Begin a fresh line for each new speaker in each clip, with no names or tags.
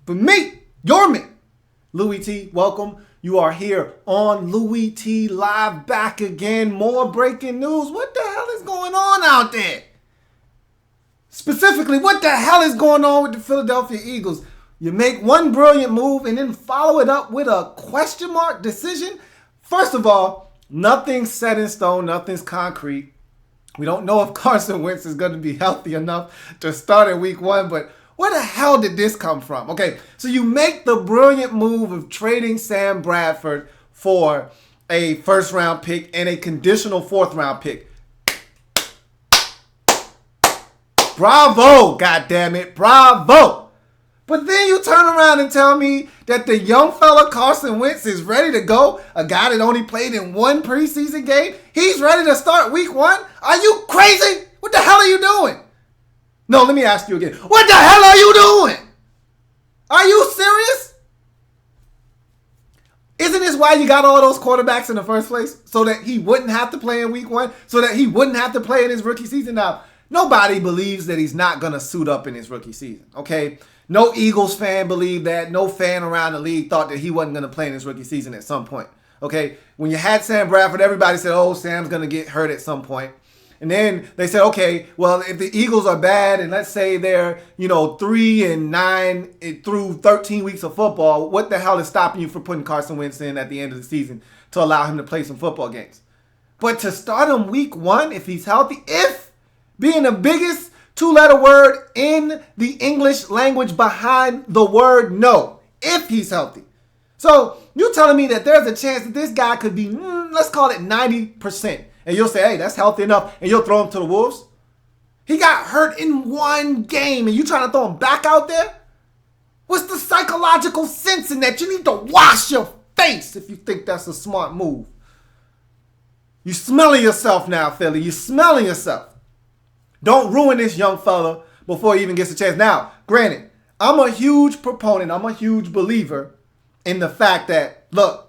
For me, your me. Louie T, welcome. You are here on Louie T Live, back again. More breaking news. What the hell is going on out there? Specifically, what the hell is going on with the Philadelphia Eagles? You make one brilliant move and then follow it up with a question mark decision? First of all, nothing's set in stone. Nothing's concrete. We don't know if Carson Wentz is going to be healthy enough to start in week one, but where the hell did this come from? Okay, so you make the brilliant move of trading Sam Bradford for a first-round pick and a conditional fourth-round pick. Bravo, goddammit, bravo. But then you turn around and tell me that the young fella Carson Wentz is ready to go, a guy that only played in one preseason game. He's ready to start week one? Are you crazy? What the hell are you doing? No, let me ask you again. What the hell are you doing? Are you serious? Isn't this why you got all those quarterbacks in the first place? So that he wouldn't have to play in week one? So that he wouldn't have to play in his rookie season? Now, nobody believes that he's not going to suit up in his rookie season, okay? No Eagles fan believed that. No fan around the league thought that he wasn't going to play in his rookie season at some point, okay? When you had Sam Bradford, everybody said, oh, Sam's going to get hurt at some point. And then they said, okay, well, if the Eagles are bad and let's say they're, 3-9 through 13 weeks of football, what the hell is stopping you from putting Carson Wentz in at the end of the season to allow him to play some football games? But to start him week one, if he's healthy, if being the biggest two-letter word in the English language behind the word no, if he's healthy. So you're telling me that there's a chance that this guy could be, let's call it 90%. And you'll say, hey, that's healthy enough, and you'll throw him to the Wolves? He got hurt in one game, and you trying to throw him back out there? What's the psychological sense in that? You need to wash your face if you think that's a smart move. You smelling yourself now, Philly. You smelling yourself. Don't ruin this young fella before he even gets a chance. Now, granted, I'm a huge proponent, I'm a huge believer in the fact that, look,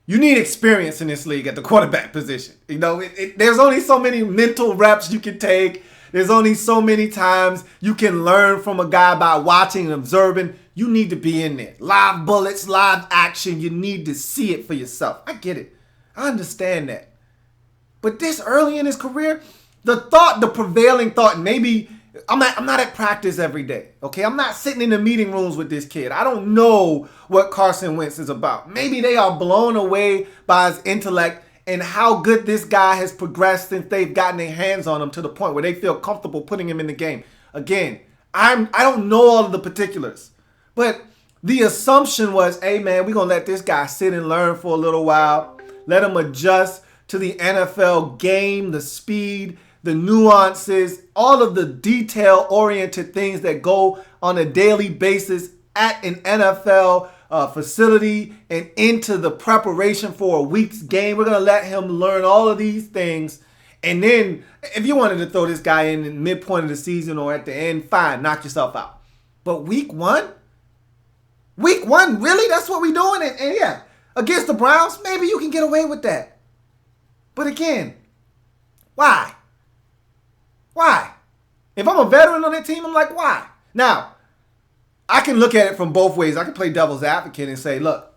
you need experience in this league at the quarterback position. There's only so many mental reps you can take. There's only so many times you can learn from a guy by watching and observing. You need to be in there. Live bullets, live action. You need to see it for yourself. I get it. I understand that. But this early in his career, the prevailing thought, maybe I'm not at practice every day, okay? I'm not sitting in the meeting rooms with this kid. I don't know what Carson Wentz is about. Maybe they are blown away by his intellect and how good this guy has progressed since they've gotten their hands on him to the point where they feel comfortable putting him in the game. Again, I don't know all of the particulars, but the assumption was, hey, man, we're going to let this guy sit and learn for a little while, let him adjust to the NFL game, the speed, the nuances, all of the detail-oriented things that go on a daily basis at an NFL facility and into the preparation for a week's game. We're going to let him learn all of these things. And then if you wanted to throw this guy in the midpoint of the season or at the end, fine, knock yourself out. But week one? Week one, really? That's what we're doing? And yeah, against the Browns, maybe you can get away with that. But again, why? Why? If I'm a veteran on that team, I'm like, why? Now, I can look at it from both ways. I can play devil's advocate and say, look,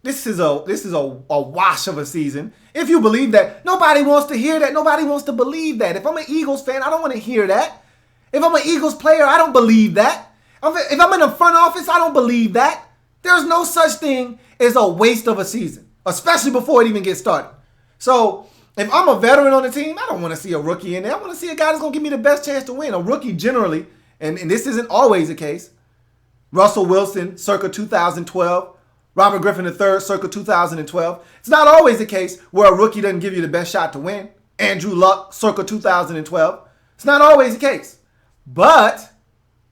this is a wash of a season. If you believe that, nobody wants to hear that. Nobody wants to believe that. If I'm an Eagles fan, I don't want to hear that. If I'm an Eagles player, I don't believe that. If I'm in the front office, I don't believe that. There's no such thing as a waste of a season, especially before it even gets started. So if I'm a veteran on the team, I don't want to see a rookie in there. I want to see a guy that's going to give me the best chance to win. A rookie generally, and this isn't always the case. Russell Wilson, circa 2012. Robert Griffin III, circa 2012. It's not always the case where a rookie doesn't give you the best shot to win. Andrew Luck, circa 2012. It's not always the case. But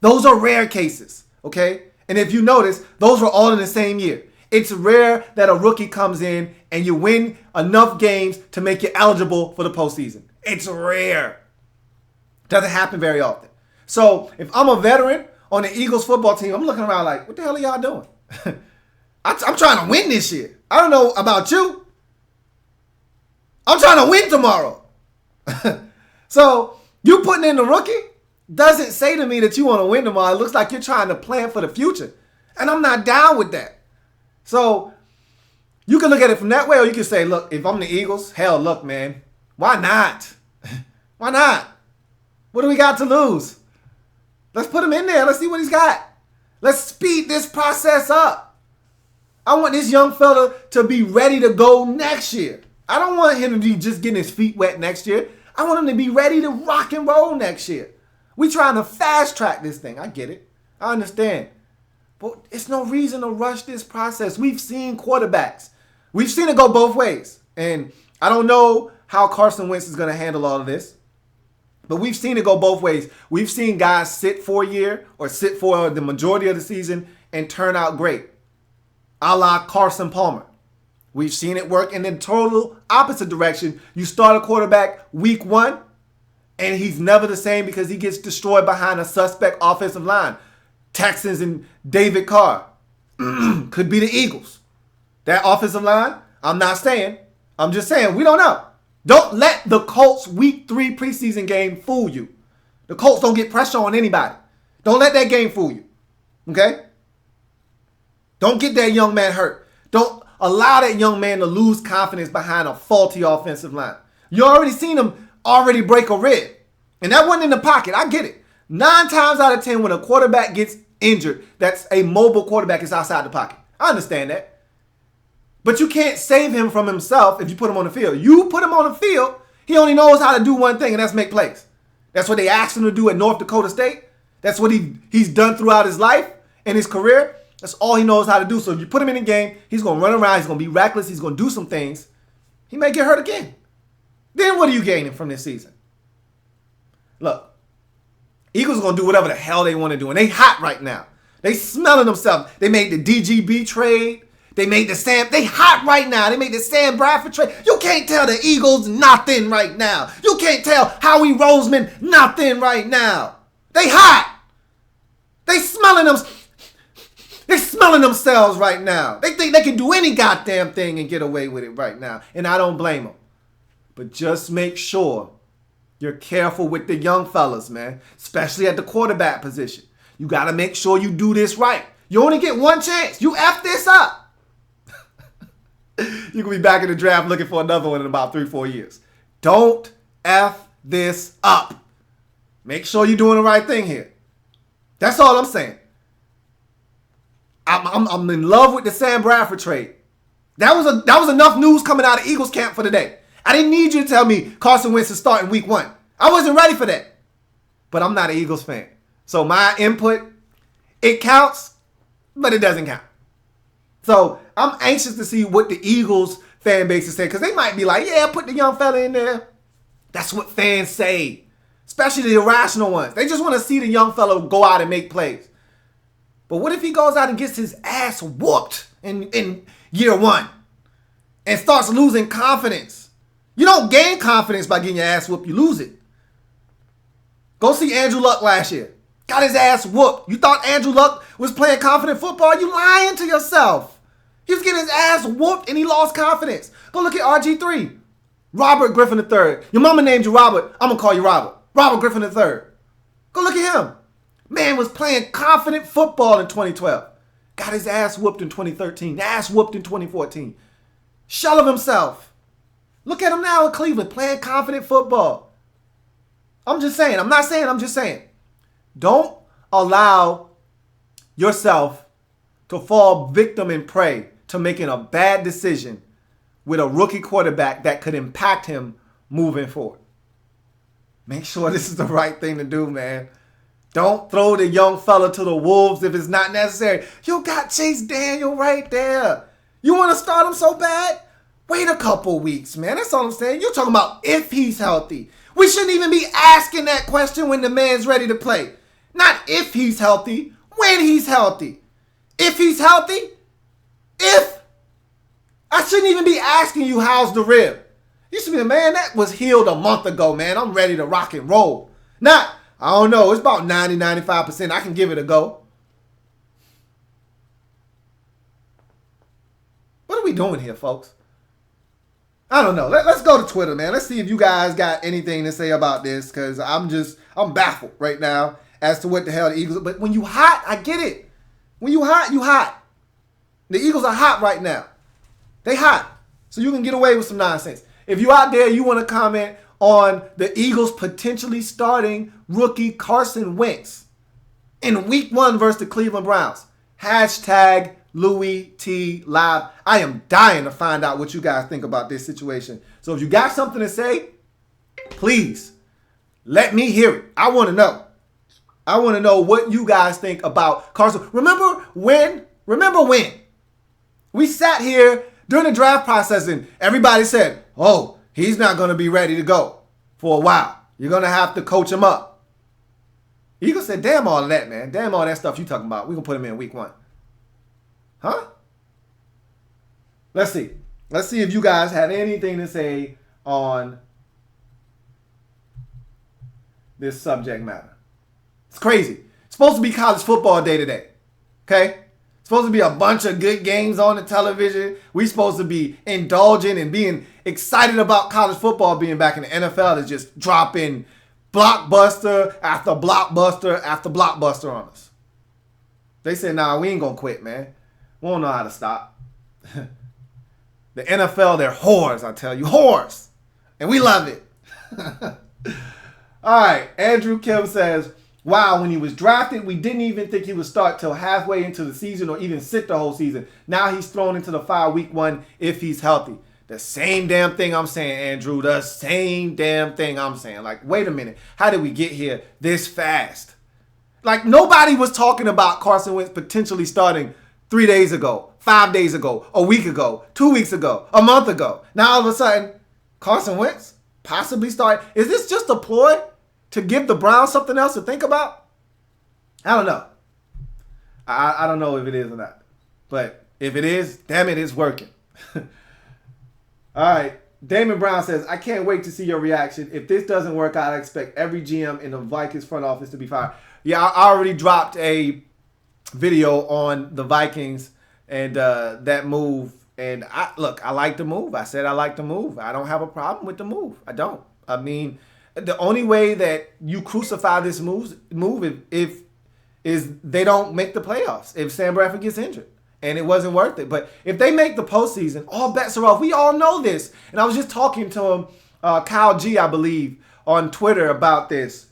those are rare cases, okay? And if you notice, those were all in the same year. It's rare that a rookie comes in and you win enough games to make you eligible for the postseason. It's rare. Doesn't happen very often. So if I'm a veteran on the Eagles football team, I'm looking around like, what the hell are y'all doing? I'm trying to win this year. I don't know about you. I'm trying to win tomorrow. So you putting in the rookie doesn't say to me that you want to win tomorrow. It looks like you're trying to plan for the future. And I'm not down with that. So you can look at it from that way, or you can say, look, if I'm the Eagles, hell, look, man, why not? Why not? What do we got to lose? Let's put him in there. Let's see what he's got. Let's speed this process up. I want this young fella to be ready to go next year. I don't want him to be just getting his feet wet next year. I want him to be ready to rock and roll next year. We trying to fast track this thing. I get it. I understand. But it's no reason to rush this process. We've seen quarterbacks. We've seen it go both ways. And I don't know how Carson Wentz is going to handle all of this. But we've seen it go both ways. We've seen guys sit for a year or sit for the majority of the season and turn out great. A la Carson Palmer. We've seen it work in the total opposite direction. You start a quarterback week 1, and he's never the same because he gets destroyed behind a suspect offensive line. Texans and David Carr. Could be the Eagles. That offensive line, I'm not saying. I'm just saying, we don't know. Don't let the Colts week 3 preseason game fool you. The Colts don't get pressure on anybody. Don't let that game fool you. Okay? Don't get that young man hurt. Don't allow that young man to lose confidence behind a faulty offensive line. You already seen him already break a rib. And that wasn't in the pocket. I get it. 9 times out of 10 when a quarterback gets injured, that's a mobile quarterback is outside the pocket. I understand that. But you can't save him from himself if you put him on the field. You put him on the field, he only knows how to do one thing, and that's make plays. That's what they asked him to do at North Dakota State. That's what he's done throughout his life and his career. That's all he knows how to do. So if you put him in the game, he's going to run around. He's going to be reckless. He's going to do some things. He may get hurt again. Then what are you gaining from this season? Look, Eagles are going to do whatever the hell they want to do. And they hot right now. They smelling themselves. They made the DGB trade. They made they hot right now. They made the Sam Bradford trade. You can't tell the Eagles nothing right now. You can't tell Howie Roseman nothing right now. They hot. They smelling them. They're smelling themselves right now. They think they can do any goddamn thing and get away with it right now. And I don't blame them. But just make sure you're careful with the young fellas, man. Especially at the quarterback position. You got to make sure you do this right. You only get one chance. You F this up. You can be back in the draft looking for another one in about 3-4 years. Don't F this up. Make sure you're doing the right thing here. That's all I'm saying. I'm in love with the Sam Bradford trade. That was enough news coming out of Eagles camp for today. I didn't need you to tell me Carson Wentz is starting week 1. I wasn't ready for that. But I'm not an Eagles fan. So my input, it counts, but it doesn't count. So I'm anxious to see what the Eagles fan base is saying, because they might be like, yeah, put the young fella in there. That's what fans say, especially the irrational ones. They just want to see the young fella go out and make plays. But what if he goes out and gets his ass whooped in year 1 and starts losing confidence? You don't gain confidence by getting your ass whooped. You lose it. Go see Andrew Luck last year. Got his ass whooped. You thought Andrew Luck was playing confident football? You lying to yourself. He was getting his ass whooped and he lost confidence. Go look at RG3. Robert Griffin III. Your mama named you Robert. I'm going to call you Robert. Robert Griffin III. Go look at him. Man was playing confident football in 2012. Got his ass whooped in 2013. Ass whooped in 2014. Shell of himself. Look at him now in Cleveland playing confident football. I'm just saying. I'm not saying. I'm just saying. Don't allow yourself to fall victim and prey to making a bad decision with a rookie quarterback that could impact him moving forward. Make sure this is the right thing to do, man. Don't throw the young fella to the wolves if it's not necessary. You got Chase Daniel right there. You want to start him so bad? Wait a couple weeks, man. That's all I'm saying. You're talking about if he's healthy. We shouldn't even be asking that question when the man's ready to play. Not if he's healthy, when he's healthy. If he's healthy, if. I shouldn't even be asking you how's the rib. You should be, man, that was healed a month ago, man. I'm ready to rock and roll. Not, I don't know, it's about 90-95%. I can give it a go. What are we doing here, folks? I don't know. Let's go to Twitter, man. Let's see if you guys got anything to say about this, because I'm I'm baffled right now as to what the hell the Eagles. But when you hot, I get it. When you hot, you hot. The Eagles are hot right now. They hot. So you can get away with some nonsense. If you out there, you want to comment on the Eagles potentially starting rookie Carson Wentz in week 1 versus the Cleveland Browns. Hashtag Louie T Live. I am dying to find out what you guys think about this situation. So if you got something to say, please let me hear it. I want to know. I want to know what you guys think about Carson. Remember when we sat here during the draft process and everybody said, oh, he's not going to be ready to go for a while. You're going to have to coach him up. Eagles said, damn all of that, man. Damn all that stuff you talking about. We're going to put him in week 1. Huh? Let's see. Let's see if you guys have anything to say on this subject matter. It's crazy. It's supposed to be college football day today. Okay? It's supposed to be a bunch of good games on the television. We're supposed to be indulging and being excited about college football being back in the NFL is just dropping blockbuster after blockbuster after blockbuster on us. They said, nah, we ain't going to quit, man. We don't know how to stop. The NFL, they're whores, I tell you. Whores. And we love it. All right. Andrew Kim says, wow, when he was drafted, we didn't even think he would start till halfway into the season or even sit the whole season. Now he's thrown into the fire week 1 if he's healthy. The same damn thing I'm saying, Andrew. The same damn thing I'm saying. Like, wait a minute. How did we get here this fast? Like, nobody was talking about Carson Wentz potentially starting 3 days ago, 5 days ago, a week ago, 2 weeks ago, a month ago. Now all of a sudden, Carson Wentz possibly start. Is this just a ploy to give the Browns something else to think about? I don't know. I don't know if it is or not. But if it is, damn it, it's working. All right. Damon Brown says, I can't wait to see your reaction. If this doesn't work out, I expect every GM in the Vikings front office to be fired. Yeah, I already dropped a video on the Vikings and that move. And I like the move. I said I like the move. I don't have a problem with the move. I don't. I mean, the only way that you crucify this move if is they don't make the playoffs. If Sam Bradford gets injured. And it wasn't worth it. But if they make the postseason, all bets are off. We all know this. And I was just talking to him, Kyle G, I believe, on Twitter about this.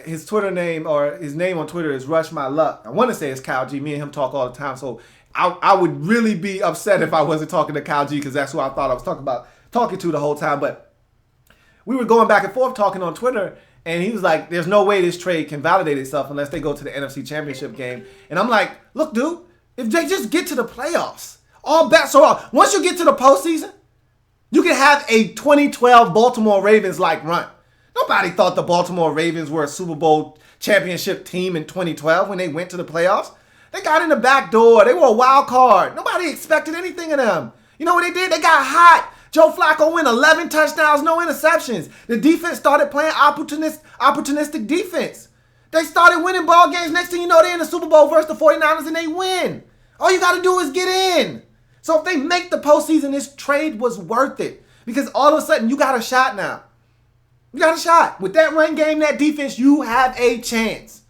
His Twitter name or his name on Twitter is Rush My Luck. I want to say it's Kyle G. Me and him talk all the time. So I would really be upset if I wasn't talking to Kyle G because that's who I thought I was talking to the whole time. But we were going back and forth talking on Twitter. And he was like, there's no way this trade can validate itself unless they go to the NFC Championship game. And I'm like, look, dude. If they just get to the playoffs, all bets are off. Once you get to the postseason, you can have a 2012 Baltimore Ravens-like run. Nobody thought the Baltimore Ravens were a Super Bowl championship team in 2012 when they went to the playoffs. They got in the back door. They were a wild card. Nobody expected anything of them. You know what they did? They got hot. Joe Flacco went 11 touchdowns, no interceptions. The defense started playing opportunistic defense. They started winning ball games. Next thing you know, they're in the Super Bowl versus the 49ers and they win. All you got to do is get in. So if they make the postseason, this trade was worth it. Because all of a sudden, you got a shot now. You got a shot. With that run game, that defense, you have a chance.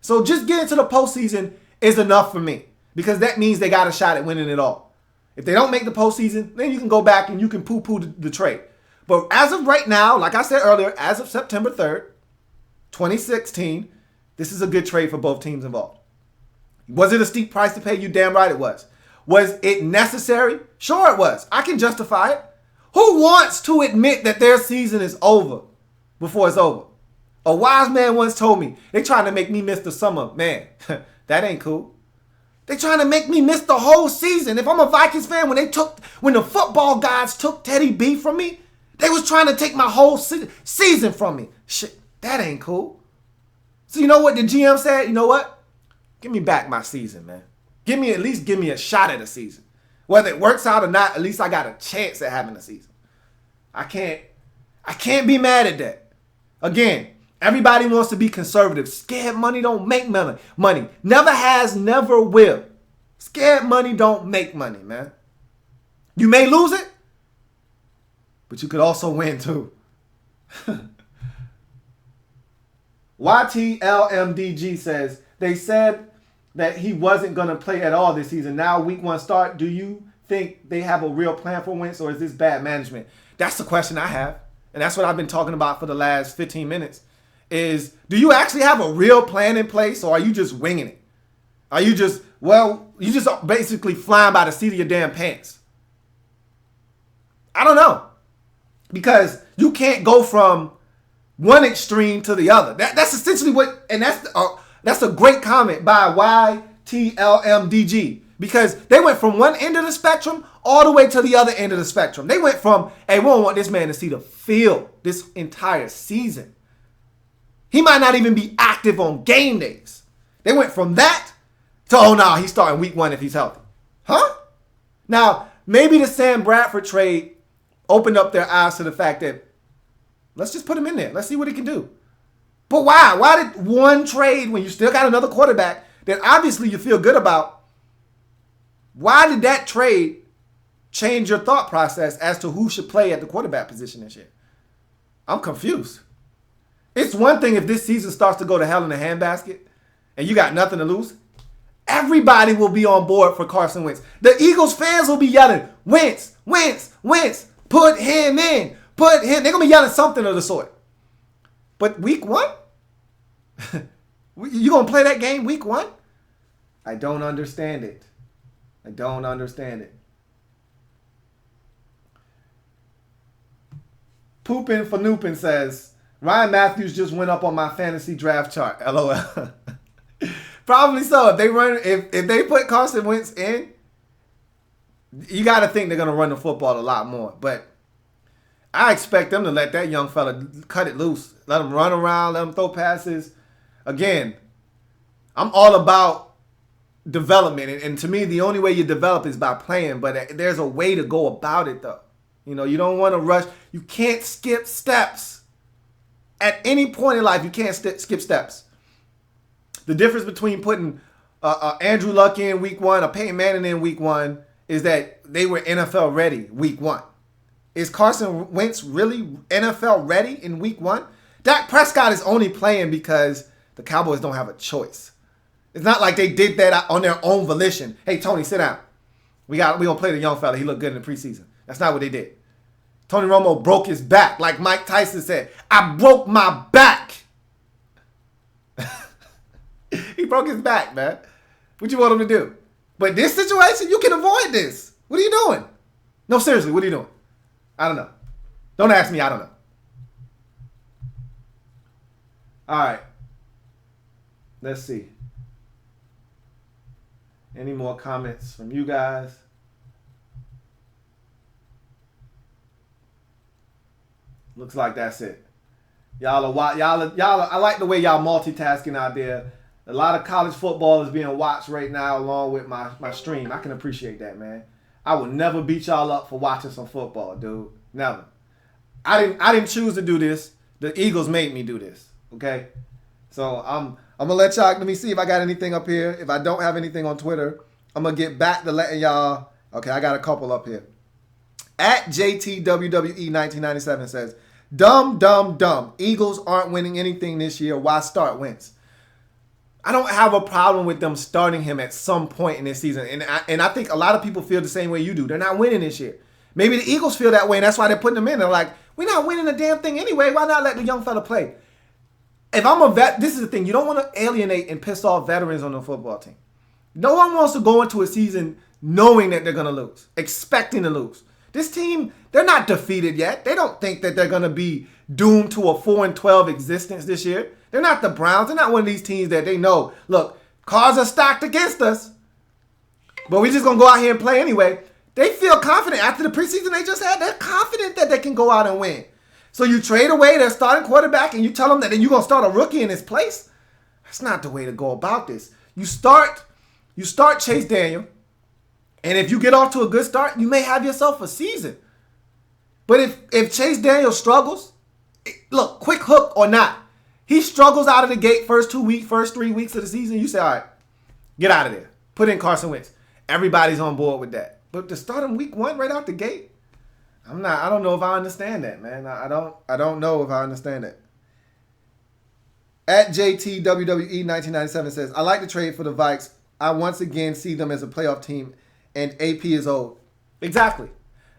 So just getting to the postseason is enough for me. Because that means they got a shot at winning it all. If they don't make the postseason, then you can go back and you can poo-poo the trade. But as of right now, like I said earlier, as of September 3rd, 2016, this is a good trade for both teams involved. Was it a steep price to pay? You damn right it was. Was it necessary? Sure it was. I can justify it. Who wants to admit that their season is over before it's over? A wise man once told me, they trying to make me miss the summer. Man, that ain't cool. They trying to make me miss the whole season. If I'm a Vikings fan, when the football gods took Teddy B from me, they was trying to take my whole season from me. Shit, that ain't cool. So you know what the GM said? You know what? Give me back my season, man. Give me a shot at a season. Whether it works out or not, at least I got a chance at having a season. I can't be mad at that. Again, everybody wants to be conservative. Scared money don't make money. Never has, never will. Scared money don't make money, man. You may lose it, but you could also win too. YTLMDG says, they said that he wasn't going to play at all this season. Now, week 1 start, do you think they have a real plan for Wentz, or is this bad management? That's the question I have. And that's what I've been talking about for the last 15 minutes. Is, do you actually have a real plan in place, or are you just winging it? Are you just, you just basically flying by the seat of your damn pants? I don't know. Because you can't go from one extreme to the other. That's essentially what, and that's a great comment by YTLMDG. Because they went from one end of the spectrum all the way to the other end of the spectrum. They went from, hey, we don't want this man to see the field this entire season. He might not even be active on game days. They went from that to, oh, no, he's starting week 1 if he's healthy. Huh? Now, maybe the Sam Bradford trade opened up their eyes to the fact that, let's just put him in there. Let's see what he can do. But why? Why did one trade, when you still got another quarterback that obviously you feel good about, why did that trade change your thought process as to who should play at the quarterback position this year? I'm confused. It's one thing if this season starts to go to hell in a handbasket and you got nothing to lose. Everybody will be on board for Carson Wentz. The Eagles fans will be yelling, Wentz, Wentz, Wentz, put him in, put him. They're going to be yelling something of the sort. But week 1? You going to play that game week 1? I don't understand it. I don't understand it. Poopin' for Noopin says, Ryan Matthews just went up on my fantasy draft chart. LOL. Probably so. If they put Carson Wentz in, you got to think they're going to run the football a lot more. But I expect them to let that young fella cut it loose. Let him run around. Let him throw passes. Again, I'm all about development. And to me, the only way you develop is by playing. But there's a way to go about it, though. You know, you don't want to rush. You can't skip steps. At any point in life, you can't skip steps. The difference between putting Andrew Luck in week 1 or Peyton Manning in week 1 is that they were NFL ready week 1. Is Carson Wentz really NFL ready in week 1? Dak Prescott is only playing because the Cowboys don't have a choice. It's not like they did that on their own volition. Hey, Tony, sit down. We gonna play the young fella. He looked good in the preseason. That's not what they did. Tony Romo broke his back. Like Mike Tyson said, I broke my back. He broke his back, man. What you want him to do? But this situation, you can avoid this. What are you doing? No, seriously, what are you doing? I don't know. Don't ask me. I don't know. All right. Let's see. Any more comments from you guys? Looks like that's it. Y'all, I like the way y'all multitasking out there. A lot of college football is being watched right now along with my stream. I can appreciate that, man. I would never beat y'all up for watching some football, dude. Never. I didn't choose to do this. The Eagles made me do this. Okay? So I'm gonna let y'all, let me see if I got anything up here. If I don't have anything on Twitter, I'm gonna get back to letting y'all. Okay, I got a couple up here. At JTWWE1997 says, dumb. Eagles aren't winning anything this year. Why start Wentz? I don't have a problem with them starting him at some point in this season. And I think a lot of people feel the same way you do. They're not winning this year. Maybe the Eagles feel that way, and that's why they're putting him in. They're like, we're not winning a damn thing anyway. Why not let the young fella play? If I'm a vet, this is the thing. You don't want to alienate and piss off veterans on the football team. No one wants to go into a season knowing that they're going to lose, expecting to lose. This team, they're not defeated yet. They don't think that they're going to be doomed to a 4-12 existence this year. They're not the Browns. They're not one of these teams that they know, look, cards are stacked against us, but we're just going to go out here and play anyway. They feel confident after the preseason they just had. They're confident that they can go out and win. So you trade away their starting quarterback and you tell them that then you're going to start a rookie in his place? That's not the way to go about this. You start Chase Daniel, and if you get off to a good start, you may have yourself a season. But if Chase Daniel struggles, look, quick hook or not, he struggles out of the gate first 3 weeks of the season, you say, all right, get out of there. Put in Carson Wentz. Everybody's on board with that. But to start him week 1 right out the gate, I don't know if I understand that, man. I don't know if I understand that. At JTWWE1997 says, I like the trade for the Vikes. I once again see them as a playoff team, and AP is old. Exactly.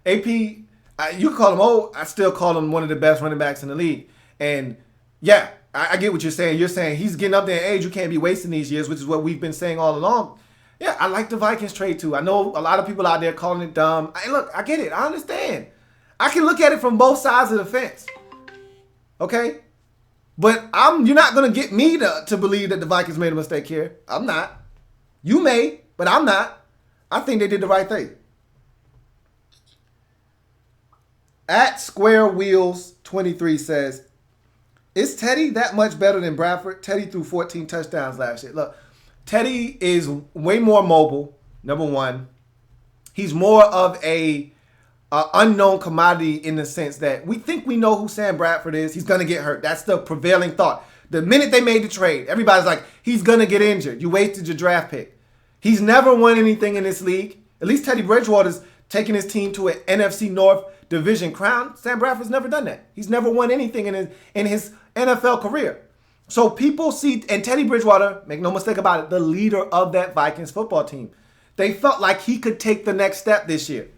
AP, you call him old. I still call him one of the best running backs in the league. And yeah, I get what you're saying. You're saying he's getting up there in age. You can't be wasting these years, which is what we've been saying all along. Yeah, I like the Vikings trade too. I know a lot of people out there calling it dumb. Look, I get it. I understand. I can look at it from both sides of the fence. Okay? But you're not going to get me to believe that the Vikings made a mistake here. I'm not. You may, but I'm not. I think they did the right thing. At Square Wheels 23 says, is Teddy that much better than Bradford? Teddy threw 14 touchdowns last year. Look, Teddy is way more mobile, number one. He's more of a unknown commodity in the sense that we think we know who Sam Bradford is. He's going to get hurt. That's the prevailing thought. The minute they made the trade, everybody's like, he's going to get injured. You wasted your draft pick. He's never won anything in this league. At least Teddy Bridgewater's taking his team to an NFC North division crown. Sam Bradford's never done that. He's never won anything in his NFL career. So people see, and Teddy Bridgewater, make no mistake about it, the leader of that Vikings football team. They felt like he could take the next step this year.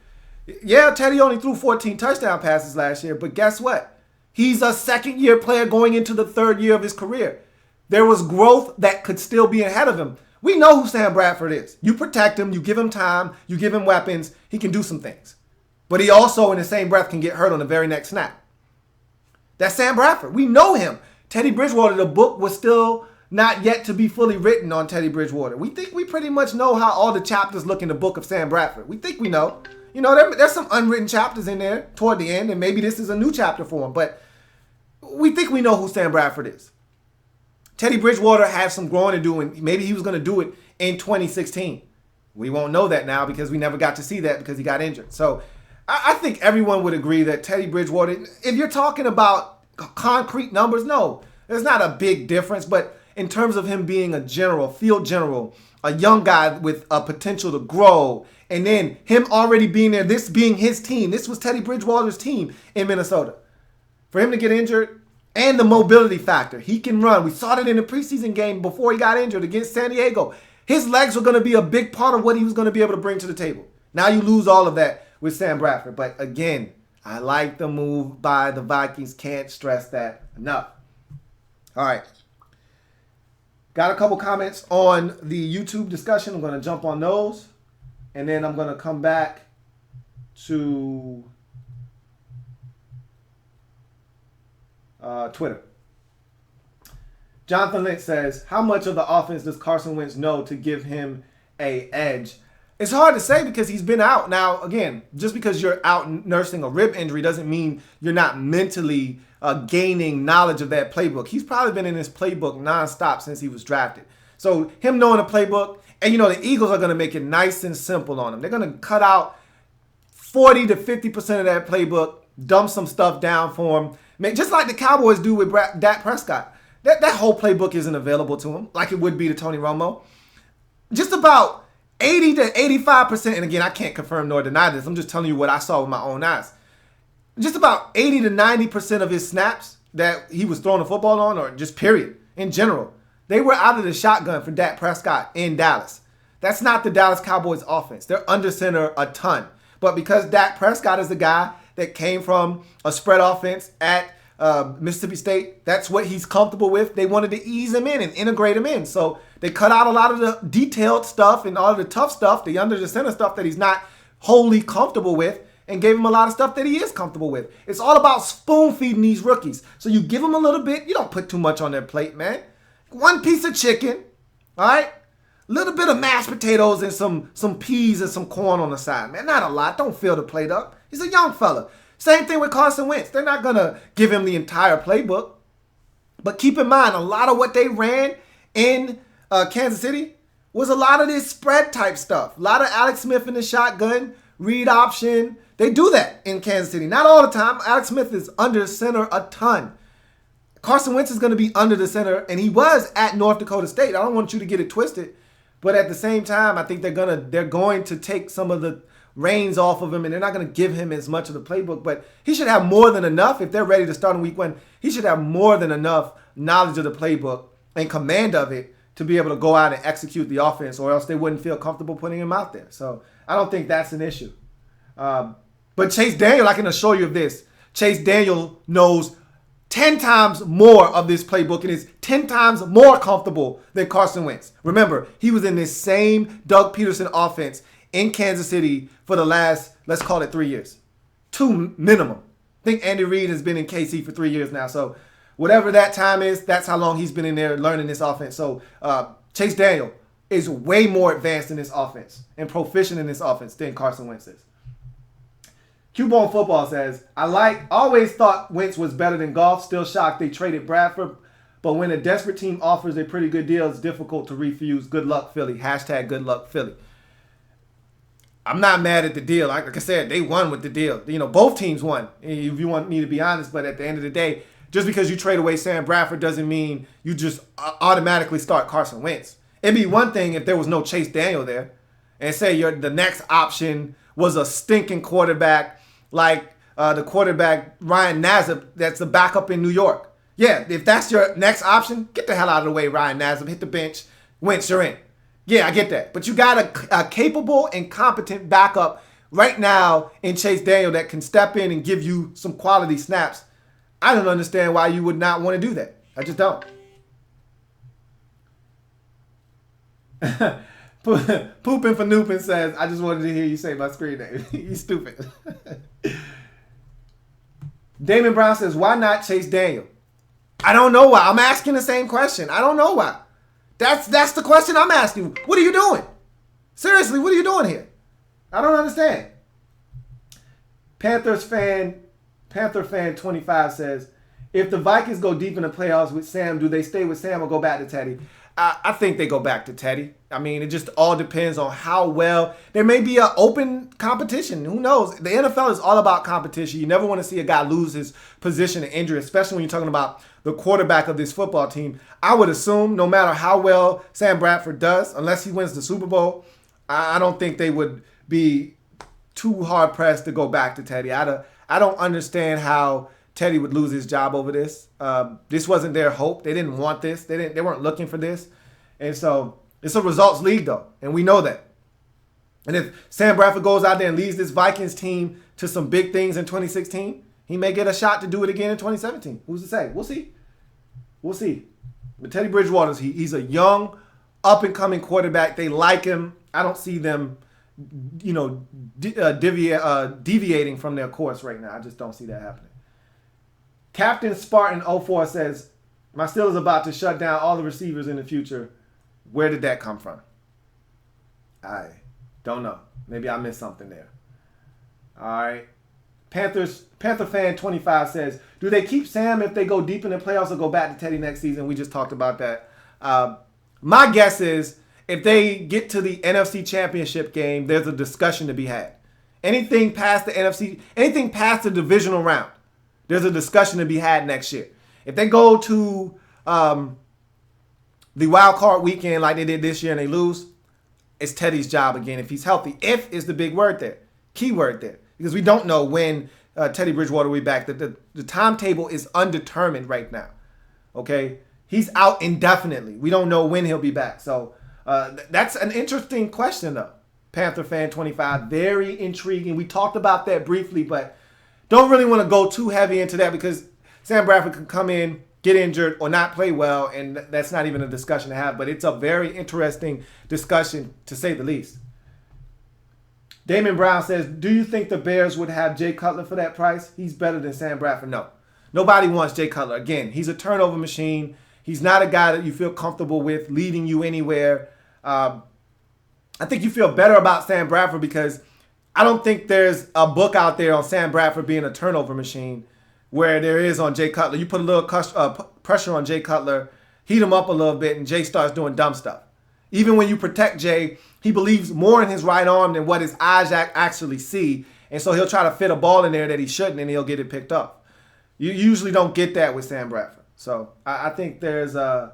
Yeah, Teddy only threw 14 touchdown passes last year, but guess what? He's a second-year player going into the third year of his career. There was growth that could still be ahead of him. We know who Sam Bradford is. You protect him, you give him time, you give him weapons, he can do some things. But he also, in the same breath, can get hurt on the very next snap. That's Sam Bradford. We know him. Teddy Bridgewater, the book was still not yet to be fully written on Teddy Bridgewater. We think we pretty much know how all the chapters look in the book of Sam Bradford. We think we know. You know, there's some unwritten chapters in there toward the end, and maybe this is a new chapter for him. But we think we know who Sam Bradford is. Teddy Bridgewater has some growing to do, and maybe he was going to do it in 2016. We won't know that now because we never got to see that because he got injured. So I think everyone would agree that Teddy Bridgewater, if you're talking about concrete numbers, no, there's not a big difference. But in terms of him being a general, field general, a young guy with a potential to grow, and then him already being there, this being his team. This was Teddy Bridgewater's team in Minnesota. For him to get injured and the mobility factor. He can run. We saw that in the preseason game before he got injured against San Diego. His legs were going to be a big part of what he was going to be able to bring to the table. Now you lose all of that with Sam Bradford. But again, I like the move by the Vikings. Can't stress that enough. All right. Got a couple comments on the YouTube discussion. I'm going to jump on those. And then I'm going to come back to Twitter. Jonathan Lynch says, how much of the offense does Carson Wentz know to give him an edge? It's hard to say because he's been out. Now, again, just because you're out nursing a rib injury doesn't mean you're not mentally gaining knowledge of that playbook. He's probably been in this playbook nonstop since he was drafted. So him knowing the playbook, and the Eagles are going to make it nice and simple on him. They're going to cut out 40 to 50% of that playbook, dump some stuff down for him. Just like the Cowboys do with Dak Prescott. That whole playbook isn't available to him like it would be to Tony Romo. Just about 80 to 85%, and again, I can't confirm nor deny this. I'm just telling you what I saw with my own eyes. Just about 80 to 90% of his snaps that he was throwing the football on, or just period, in general, they were out of the shotgun for Dak Prescott in Dallas. That's not the Dallas Cowboys offense. They're under center a ton. But because Dak Prescott is the guy that came from a spread offense at Mississippi State, that's what he's comfortable with. They wanted to ease him in and integrate him in. So they cut out a lot of the detailed stuff and all of the tough stuff, the under the center stuff that he's not wholly comfortable with, and gave him a lot of stuff that he is comfortable with. It's all about spoon feeding these rookies. So you give them a little bit. You don't put too much on their plate, man. One piece of chicken, all right? A little bit of mashed potatoes and some peas and some corn on the side, man. Not a lot. Don't fill the plate up. He's a young fella. Same thing with Carson Wentz. They're not going to give him the entire playbook. But keep in mind, a lot of what they ran in Kansas City was a lot of this spread type stuff. A lot of Alex Smith in the shotgun, read option. They do that in Kansas City. Not all the time. Alex Smith is under center a ton. Carson Wentz is going to be under the center, and he was at North Dakota State. I don't want you to get it twisted. But at the same time, I think they're going to take some of the reins off of him, and they're not going to give him as much of the playbook. But he should have more than enough if they're ready to start in week 1. He should have more than enough knowledge of the playbook and command of it to be able to go out and execute the offense, or else they wouldn't feel comfortable putting him out there. So I don't think that's an issue. But Chase Daniel, I can assure you of this. Chase Daniel knows 10 times more of this playbook and is 10 times more comfortable than Carson Wentz. Remember, he was in this same Doug Peterson offense in Kansas City for the last, let's call it 3 years. 2 minimum. I think Andy Reid has been in KC for 3 years now. So whatever that time is, that's how long he's been in there learning this offense. So Chase Daniel is way more advanced in this offense and proficient in this offense than Carson Wentz is. Q-Bone Football says, I always thought Wentz was better than Goff. Still shocked they traded Bradford. But when a desperate team offers a pretty good deal, it's difficult to refuse. Good luck, Philly. Hashtag good luck, Philly. I'm not mad at the deal. Like I said, they won with the deal. You know, both teams won, if you want me to be honest. But at the end of the day, just because you trade away Sam Bradford doesn't mean you just automatically start Carson Wentz. It'd be one thing if there was no Chase Daniel there and say the next option was a stinking quarterback like the quarterback Ryan Nassib that's the backup in New York. Yeah, if that's your next option, get the hell out of the way, Ryan Nassib. Hit the bench. Wentz, you're in. Yeah, I get that. But you got a capable and competent backup right now in Chase Daniel that can step in and give you some quality snaps. I don't understand why you would not want to do that. I just don't. Pooping for Noopin says, I just wanted to hear you say my screen name. You stupid. Damon Brown says, why not Chase Daniel? I don't know why. I'm asking the same question. I don't know why. That's the question I'm asking. What are you doing? Seriously, what are you doing here? I don't understand. Panther fan 25 says, if the Vikings go deep in the playoffs with Sam, do they stay with Sam or go back to Teddy? I think they go back to Teddy. I mean, it just all depends on how well. There may be an open competition. Who knows? The NFL is all about competition. You never want to see a guy lose his position and injury, especially when you're talking about the quarterback of this football team. I would assume no matter how well Sam Bradford does, unless he wins the Super Bowl, I don't think they would be too hard-pressed to go back to Teddy. I don't understand how Teddy would lose his job over this. This wasn't their hope. They didn't want this. They weren't looking for this. And so it's a results league, though, and we know that. And if Sam Bradford goes out there and leads this Vikings team to some big things in 2016, he may get a shot to do it again in 2017. Who's to say? We'll see. We'll see. But Teddy Bridgewater, he's a young, up-and-coming quarterback. They like him. I don't see them, deviating from their course right now. I just don't see that happening. Captain Spartan 04 says, my Steelers about to shut down all the receivers in the future. Where did that come from? I don't know. Maybe I missed something there. All right. Panther fan 25 says, do they keep Sam if they go deep in the playoffs or go back to Teddy next season? We just talked about that. My guess is if they get to the NFC Championship game, there's a discussion to be had. Anything past the divisional round, there's a discussion to be had next year. If they go to the wild card weekend like they did this year and they lose, it's Teddy's job again if he's healthy. If is the big word there, key word there, because we don't know when Teddy Bridgewater will be back. The timetable is undetermined right now. Okay, he's out indefinitely. We don't know when he'll be back. So that's an interesting question though. Panther fan 25, very intriguing. We talked about that briefly, but don't really want to go too heavy into that because Sam Bradford can come in, get injured, or not play well, and that's not even a discussion to have. But it's a very interesting discussion, to say the least. Damon Brown says, do you think the Bears would have Jay Cutler for that price? He's better than Sam Bradford. No. Nobody wants Jay Cutler. Again, he's a turnover machine. He's not a guy that you feel comfortable with leading you anywhere. I think you feel better about Sam Bradford because I don't think there's a book out there on Sam Bradford being a turnover machine where there is on Jay Cutler. You put a little pressure on Jay Cutler, heat him up a little bit, and Jay starts doing dumb stuff. Even when you protect Jay, he believes more in his right arm than what his eyes actually see. And so he'll try to fit a ball in there that he shouldn't, and he'll get it picked up. You usually don't get that with Sam Bradford. So I think there's and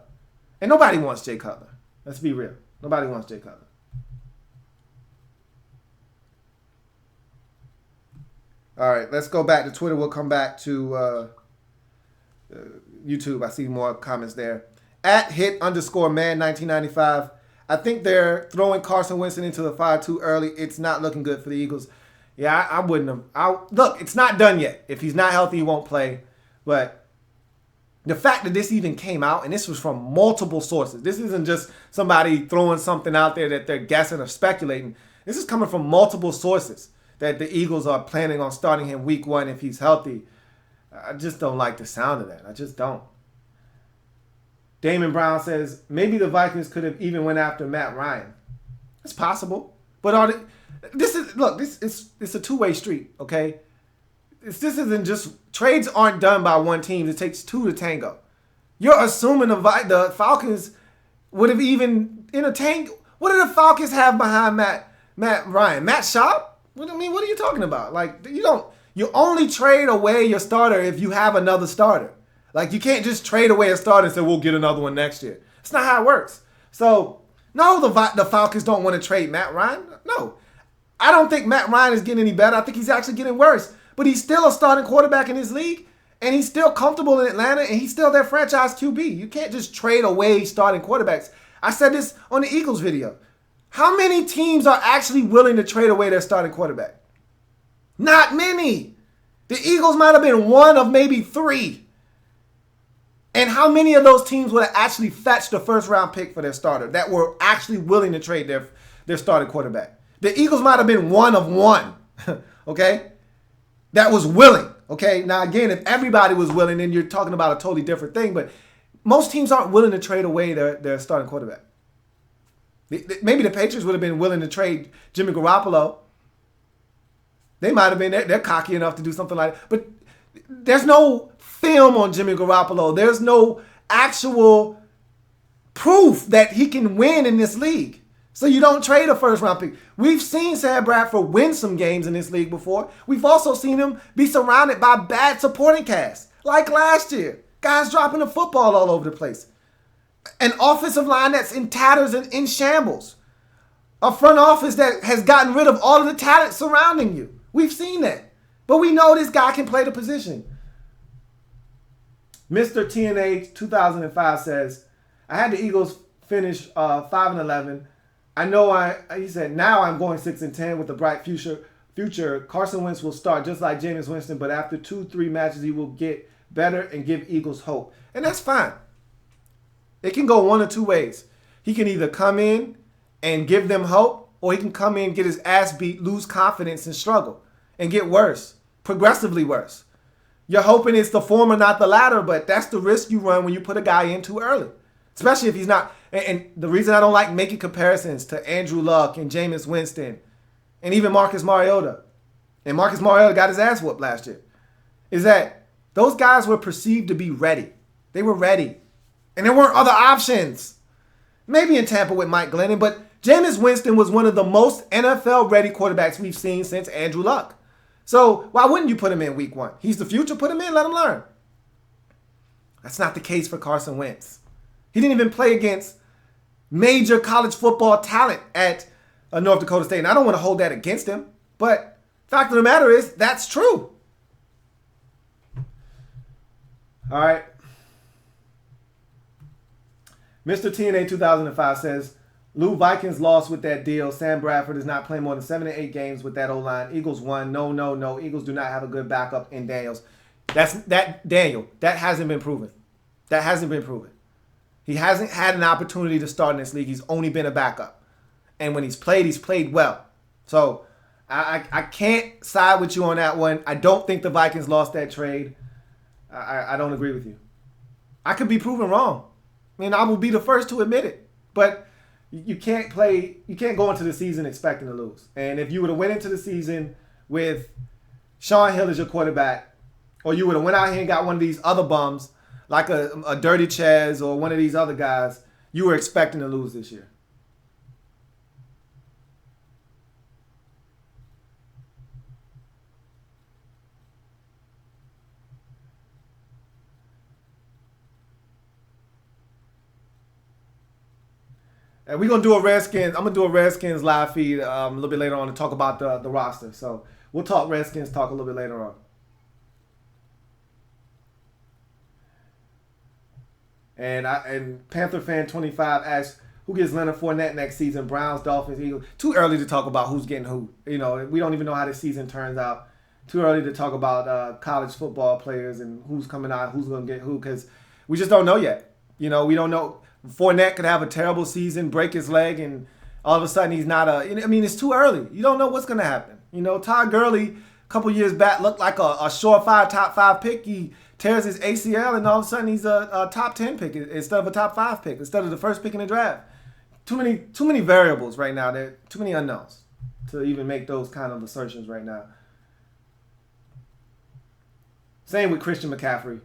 nobody wants Jay Cutler. Let's be real. Nobody wants Jay Cutler. All right, let's go back to Twitter. We'll come back to YouTube. I see more comments there. At @hit_man1995. I think they're throwing Carson Wentz into the fire too early. It's not looking good for the Eagles. Yeah, I wouldn't have. Look, it's not done yet. If he's not healthy, he won't play. But the fact that this even came out, and this was from multiple sources. This isn't just somebody throwing something out there that they're guessing or speculating. This is coming from multiple sources that the Eagles are planning on starting him week 1 if he's healthy. I just don't like the sound of that. I just don't. Damon Brown says, maybe the Vikings could have even went after Matt Ryan. It's possible. But this is a two-way street, okay? This isn't just, trades aren't done by one team. It takes two to tango. You're assuming the Falcons would have even entertained. What do the Falcons have behind Matt Ryan? Matt Schaub? What are you talking about? Like, you only trade away your starter if you have another starter. Like, you can't just trade away a starter and say, we'll get another one next year. That's not how it works. So, no, the Falcons don't want to trade Matt Ryan. No. I don't think Matt Ryan is getting any better. I think he's actually getting worse. But he's still a starting quarterback in this league, and he's still comfortable in Atlanta, and he's still their franchise QB. You can't just trade away starting quarterbacks. I said this on the Eagles video. How many teams are actually willing to trade away their starting quarterback? Not many. The Eagles might have been one of maybe 3. And how many of those teams would have actually fetched the first-round pick for their starter that were actually willing to trade their starting quarterback? The Eagles might have been one of 1, okay, that was willing, okay? Now, again, if everybody was willing, then you're talking about a totally different thing, but most teams aren't willing to trade away their starting quarterback. Maybe the Patriots would have been willing to trade Jimmy Garoppolo. They might have been, they're cocky enough to do something like that, but there's no film on Jimmy Garoppolo. There's no actual proof that he can win in this league. So you don't trade a first-round pick. We've seen Sam Bradford win some games in this league before. We've also seen him be surrounded by bad supporting cast, like last year. Guys dropping the football all over the place. An offensive line that's in tatters and in shambles. A front office that has gotten rid of all of the talent surrounding you. We've seen that. But we know this guy can play the position. Mr. TNA 2005 says, I had the Eagles finish 5-11. He said, now I'm going 6-10 with a bright future. Carson Wentz will start just like Jameis Winston, but after 2-3 matches, he will get better and give Eagles hope. And that's fine. It can go one or two ways. He can either come in and give them hope, or he can come in, get his ass beat, lose confidence, and struggle, and get worse, progressively worse. You're hoping it's the former, not the latter, but that's the risk you run when you put a guy in too early, especially if he's not. And the reason I don't like making comparisons to Andrew Luck and Jameis Winston and even Marcus Mariota, and Marcus Mariota got his ass whooped last year, is that those guys were perceived to be ready. They were ready. And there weren't other options. Maybe in Tampa with Mike Glennon, but Jameis Winston was one of the most NFL-ready quarterbacks we've seen since Andrew Luck. So why wouldn't you put him in week 1? He's the future. Put him in. Let him learn. That's not the case for Carson Wentz. He didn't even play against major college football talent at North Dakota State. And I don't want to hold that against him, but fact of the matter is that's true. All right. Mr. TNA 2005 says, Lou, Vikings lost with that deal. Sam Bradford is not playing more than 7 to 8 games with that O-line. Eagles won. No. Eagles do not have a good backup in Daniels. Daniel, that hasn't been proven. That hasn't been proven. He hasn't had an opportunity to start in this league. He's only been a backup. And when he's played well. So I can't side with you on that one. I don't think the Vikings lost that trade. I don't agree with you. I could be proven wrong. I mean, I will be the first to admit it. But you can't go into the season expecting to lose. And if you would have went into the season with Sean Hill as your quarterback, or you would have went out here and got one of these other bums, like a Dirty Chaz or one of these other guys, you were expecting to lose this year. And we're going to do a Redskins. I'm going to do a Redskins live feed a little bit later on to talk about the roster. So we'll talk Redskins talk a little bit later on. And Panther fan 25 asks, who gets Leonard Fournette next season? Browns, Dolphins, Eagles. Too early to talk about who's getting who. We don't even know how the season turns out. Too early to talk about college football players and who's coming out, who's going to get who, because we just don't know yet. We don't know. Fournette could have a terrible season, break his leg, and all of a sudden he's not it's too early. You don't know what's going to happen. Todd Gurley, a couple years back, looked like a surefire top 5 pick. He tears his ACL, and all of a sudden he's a top 10 pick instead of a top 5 pick, instead of the first pick in the draft. Too many variables right now. There too many unknowns to even make those kind of assertions right now. Same with Christian McCaffrey.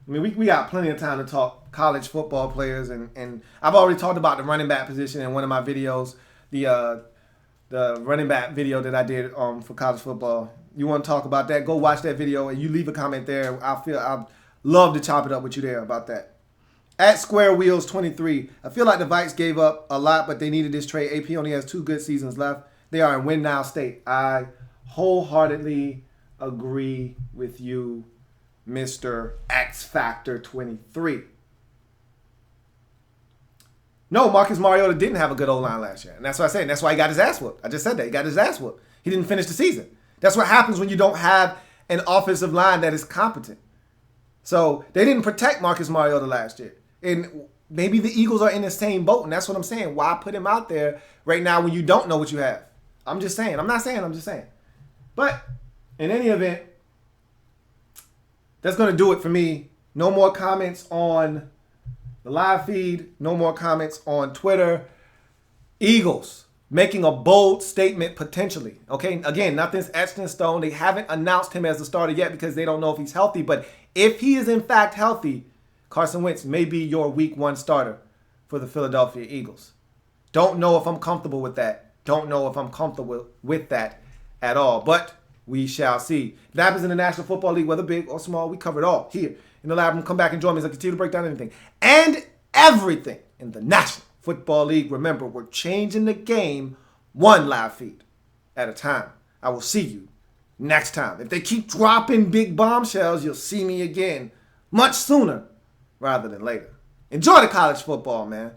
I mean, we got plenty of time to talk college football players, and I've already talked about the running back position in one of my videos, the running back video that I did for college football. You want to talk about that? Go watch that video, and you leave a comment there. I'd love to chop it up with you there about that. At Square Wheels 23, I feel like the Vikes gave up a lot, but they needed this trade. AP only has 2 good seasons left. They are in win now state. I wholeheartedly agree with you, Mr. X Factor 23. No, Marcus Mariota didn't have a good O-line last year. And that's what I said. And that's why he got his ass whooped. I just said that. He got his ass whooped. He didn't finish the season. That's what happens when you don't have an offensive line that is competent. So they didn't protect Marcus Mariota last year. And maybe the Eagles are in the same boat. And that's what I'm saying. Why put him out there right now when you don't know what you have? I'm just saying. I'm not saying. I'm just saying. But in any event, that's going to do it for me. No more comments on the live feed. No more comments on Twitter. Eagles making a bold statement potentially. Okay, again, nothing's etched in stone. They haven't announced him as a starter yet because they don't know if he's healthy. But if he is in fact healthy, Carson Wentz may be your week 1 starter for the Philadelphia Eagles. Don't know if I'm comfortable with that. Don't know if I'm comfortable with that at all. But we shall see. If it happens in the National Football League, whether big or small, we cover it all here in the lab room. Come back and join me as I continue to break down anything and everything in the National Football League. Remember, we're changing the game one live feed at a time. I will see you next time. If they keep dropping big bombshells, you'll see me again much sooner rather than later. Enjoy the college football, man.